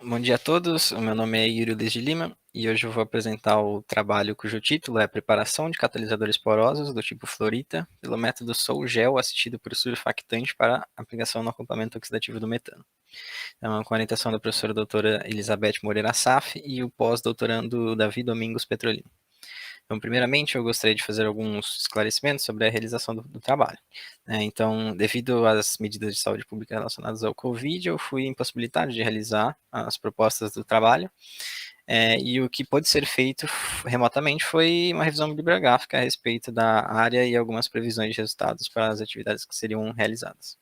Bom dia a todos. O meu nome é Yuri Luiz de Lima e hoje eu vou apresentar o trabalho cujo título é Preparação de catalisadores porosos do tipo fluorita pelo método Sol-Gel assistido por surfactante para aplicação no acoplamento oxidativo do metano. Então, com a orientação da professora doutora Elizabeth Moreira Saf e o pós-doutorando Davi Domingos Petrolino. Então, primeiramente, eu gostaria de fazer alguns esclarecimentos sobre a realização do trabalho. Então, devido às medidas de saúde pública relacionadas ao Covid, eu fui impossibilitado de realizar as propostas do trabalho, e o que pôde ser feito remotamente foi uma revisão bibliográfica a respeito da área e algumas previsões de resultados para as atividades que seriam realizadas.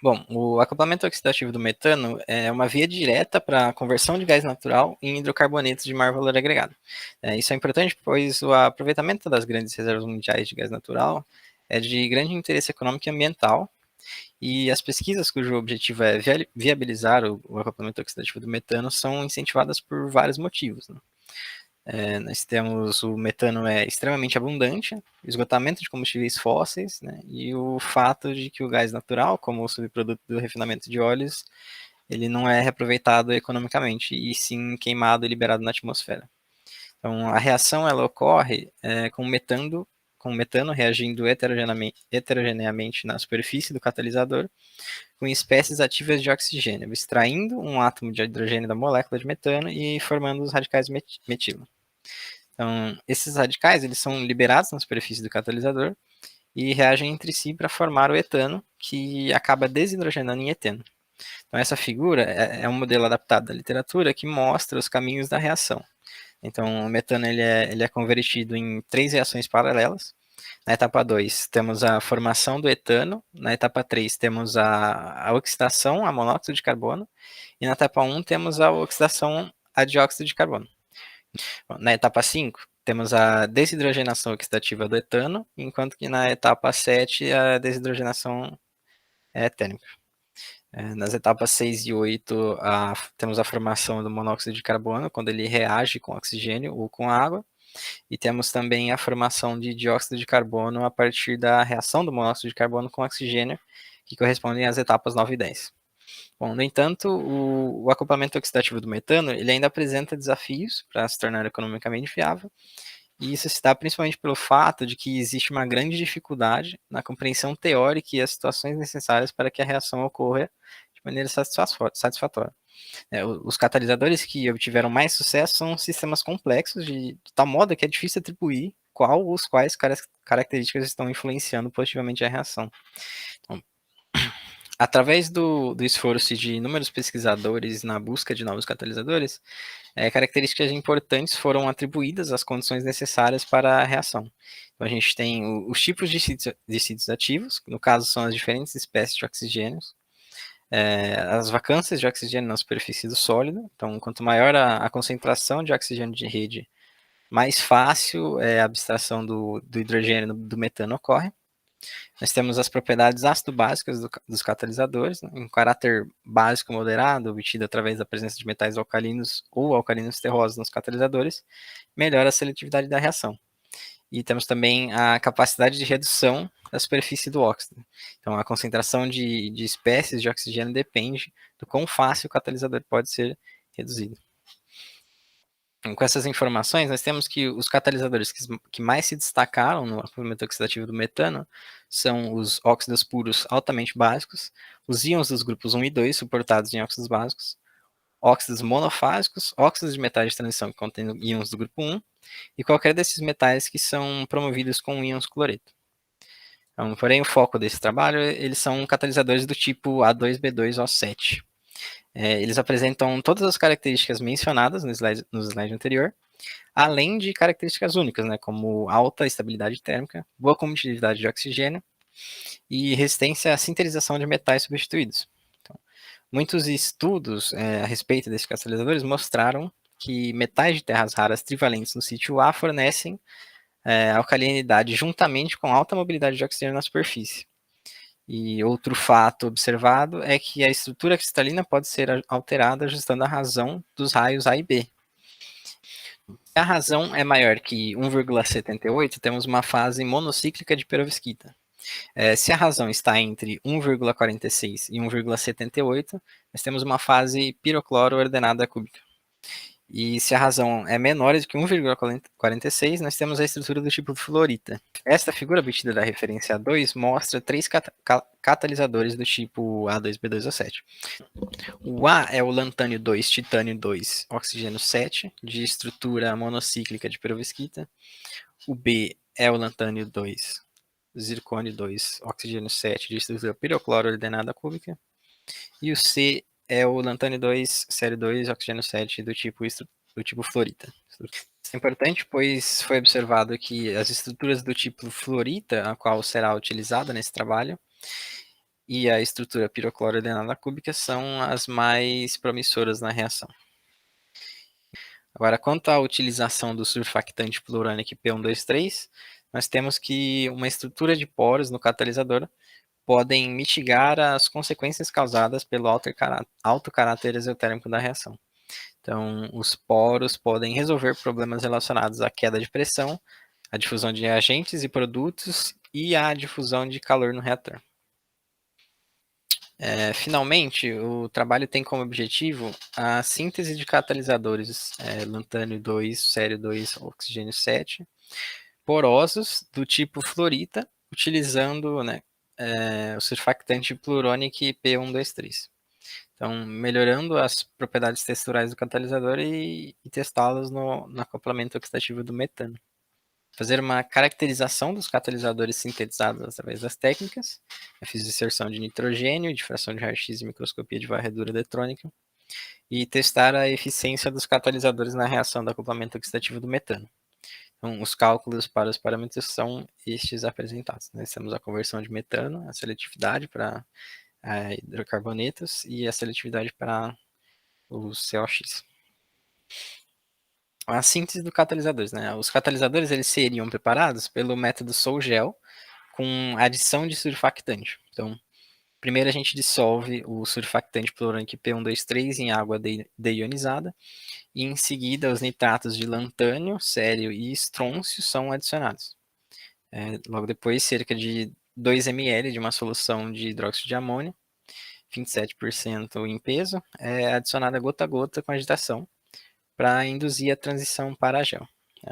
Bom, o acoplamento oxidativo do metano é uma via direta para a conversão de gás natural em hidrocarbonetos de maior valor agregado. Isso é importante, pois o aproveitamento das grandes reservas mundiais de gás natural é de grande interesse econômico e ambiental, e as pesquisas cujo objetivo é viabilizar o acoplamento oxidativo do metano são incentivadas por vários motivos, né? Nós temos o metano é extremamente abundante, o esgotamento de combustíveis fósseis, né, e o fato de que o gás natural, como o subproduto do refinamento de óleos, ele não é reaproveitado economicamente, e sim queimado e liberado na atmosfera. Então, a reação ela ocorre com metano reagindo heterogeneamente na superfície do catalisador com espécies ativas de oxigênio, extraindo um átomo de hidrogênio da molécula de metano e formando os radicais metilo. Então, esses radicais eles são liberados na superfície do catalisador e reagem entre si para formar o etano, que acaba desidrogenando em eteno. Então, essa figura é um modelo adaptado da literatura que mostra os caminhos da reação. Então, o metano ele é convertido em 3 reações paralelas. Na etapa 2, temos a formação do etano. Na etapa 3, temos a oxidação a monóxido de carbono. E na etapa 1, temos a oxidação a dióxido de carbono. Na etapa 5, temos a desidrogenação oxidativa do etano, enquanto que na etapa 7, a desidrogenação é térmica. Nas etapas 6 e 8, temos a formação do monóxido de carbono, quando ele reage com oxigênio ou com água, e temos também a formação de dióxido de carbono a partir da reação do monóxido de carbono com oxigênio, que correspondem às etapas 9 e 10. Bom, no entanto, o acoplamento oxidativo do metano ele ainda apresenta desafios para se tornar economicamente viável, e isso se dá principalmente pelo fato de que existe uma grande dificuldade na compreensão teórica e as situações necessárias para que a reação ocorra de maneira satisfatória. Os catalisadores que obtiveram mais sucesso são sistemas complexos, de tal modo que é difícil atribuir qual ou quais características estão influenciando positivamente a reação. Então, através do esforço de inúmeros pesquisadores na busca de novos catalisadores, características importantes foram atribuídas às condições necessárias para a reação. Então, a gente tem os tipos de sítios ativos, que no caso são as diferentes espécies de oxigênios, as vacâncias de oxigênio na superfície do sólido. Então, quanto maior a concentração de oxigênio de rede, mais fácil a abstração do hidrogênio do metano ocorre. Nós temos as propriedades ácido-básicas dos catalisadores, né, em caráter básico moderado, obtido através da presença de metais alcalinos ou alcalinos terrosos nos catalisadores, melhora a seletividade da reação. E temos também a capacidade de redução da superfície do óxido. Então, a concentração de espécies de oxigênio depende do quão fácil o catalisador pode ser reduzido. Com essas informações, nós temos que os catalisadores que mais se destacaram no acoplamento oxidativo do metano são os óxidos puros altamente básicos, os íons dos grupos 1 e 2 suportados em óxidos básicos, óxidos monofásicos, óxidos de metais de transição que contêm íons do grupo 1 e qualquer desses metais que são promovidos com íons cloreto. Então, porém, o foco desse trabalho, eles são catalisadores do tipo A2B2O7. Eles apresentam todas as características mencionadas no slide anterior, além de características únicas, né, como alta estabilidade térmica, boa condutividade de oxigênio e resistência à sinterização de metais substituídos. Então, muitos estudos a respeito desses catalisadores mostraram que metais de terras raras trivalentes no sítio A fornecem alcalinidade juntamente com alta mobilidade de oxigênio na superfície. E outro fato observado é que a estrutura cristalina pode ser alterada ajustando a razão dos raios A e B. Se a razão é maior que 1,78, temos uma fase monocíclica de perovskita. Se a razão está entre 1,46 e 1,78, nós temos uma fase pirocloro ordenada cúbica. E se a razão é menor do que 1,46, nós temos a estrutura do tipo fluorita. Esta figura obtida da referência A2 mostra 3 catalisadores do tipo A2B2O7. O A é o lantânio 2, titânio 2, oxigênio 7, de estrutura monocíclica de perovskita. O B é o lantânio 2, zircônio 2, oxigênio 7, de estrutura pirocloro ordenada cúbica. E o C é o lantânio 2, sério 2, oxigênio 7, do tipo fluorita. Isso é importante, pois foi observado que as estruturas do tipo fluorita, a qual será utilizada nesse trabalho, e a estrutura pirocloro ordenada cúbica são as mais promissoras na reação. Agora, quanto à utilização do surfactante plurônico P123, nós temos que uma estrutura de poros no catalisador podem mitigar as consequências causadas pelo alto caráter exotérmico da reação. Então, os poros podem resolver problemas relacionados à queda de pressão, à difusão de reagentes e produtos e à difusão de calor no reator. Finalmente, o trabalho tem como objetivo a síntese de catalisadores lantânio 2, sério 2, oxigênio 7, porosos do tipo fluorita, utilizando o surfactante plurônico P123. Então, melhorando as propriedades texturais do catalisador e testá-los no acoplamento oxidativo do metano. Fazer uma caracterização dos catalisadores sintetizados através das técnicas. Eu fiz inserção de nitrogênio, difração de raio-x e microscopia de varredura eletrônica. E testar a eficiência dos catalisadores na reação do acoplamento oxidativo do metano. Então, os cálculos para os parâmetros são estes apresentados. Nós temos a conversão de metano, a seletividade para hidrocarbonetos e a seletividade para os COX. A síntese dos catalisadores, né? Os catalisadores eles seriam preparados pelo método Sol-Gel com adição de surfactante. Então, primeiro a gente dissolve o surfactante plurônico P123 em água deionizada e em seguida os nitratos de lantânio, sério e estrôncio são adicionados. Logo depois, cerca de 2 ml de uma solução de hidróxido de amônio, 27% em peso, é adicionada gota a gota com agitação para induzir a transição para gel.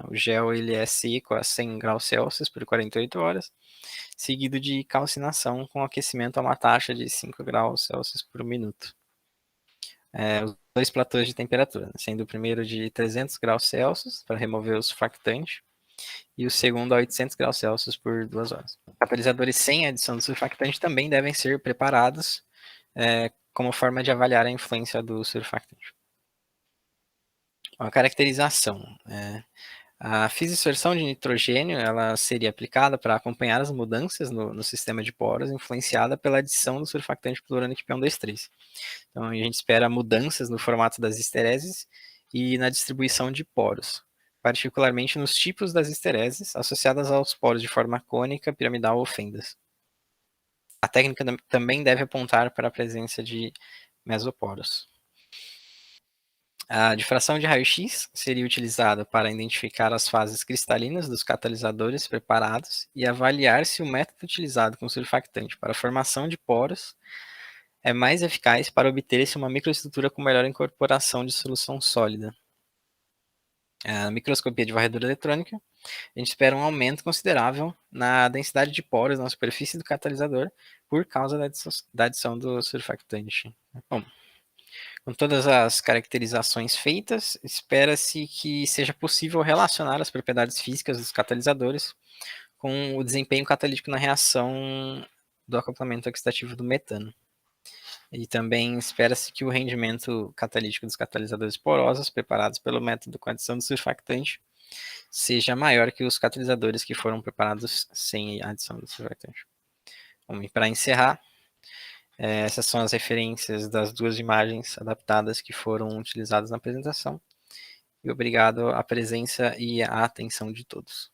O gel ele é seco a 100 graus Celsius por 48 horas, seguido de calcinação com aquecimento a uma taxa de 5 graus Celsius por minuto. Os dois platôs de temperatura, sendo o primeiro de 300 graus Celsius para remover o surfactante e o segundo a 800 graus Celsius por 2 horas. Catalisadores sem adição de surfactante também devem ser preparados como forma de avaliar a influência do surfactante. A caracterização. A fissurção de nitrogênio ela seria aplicada para acompanhar as mudanças no sistema de poros influenciada pela adição do surfactante plurônico P123. Então, a gente espera mudanças no formato das estereses e na distribuição de poros, particularmente nos tipos das estereses associadas aos poros de forma cônica, piramidal ou fendas. A técnica também deve apontar para a presença de mesoporos. A difração de raio-x seria utilizada para identificar as fases cristalinas dos catalisadores preparados e avaliar se o método utilizado com surfactante para a formação de poros é mais eficaz para obter-se uma microestrutura com melhor incorporação de solução sólida. A microscopia de varredura eletrônica, a gente espera um aumento considerável na densidade de poros na superfície do catalisador por causa da adição do surfactante. Bom, com todas as caracterizações feitas, espera-se que seja possível relacionar as propriedades físicas dos catalisadores com o desempenho catalítico na reação do acoplamento oxidativo do metano. E também espera-se que o rendimento catalítico dos catalisadores porosos preparados pelo método com adição do surfactante seja maior que os catalisadores que foram preparados sem adição do surfactante. Bom, e para encerrar, essas são as referências das duas imagens adaptadas que foram utilizadas na apresentação. E obrigado à presença e à atenção de todos.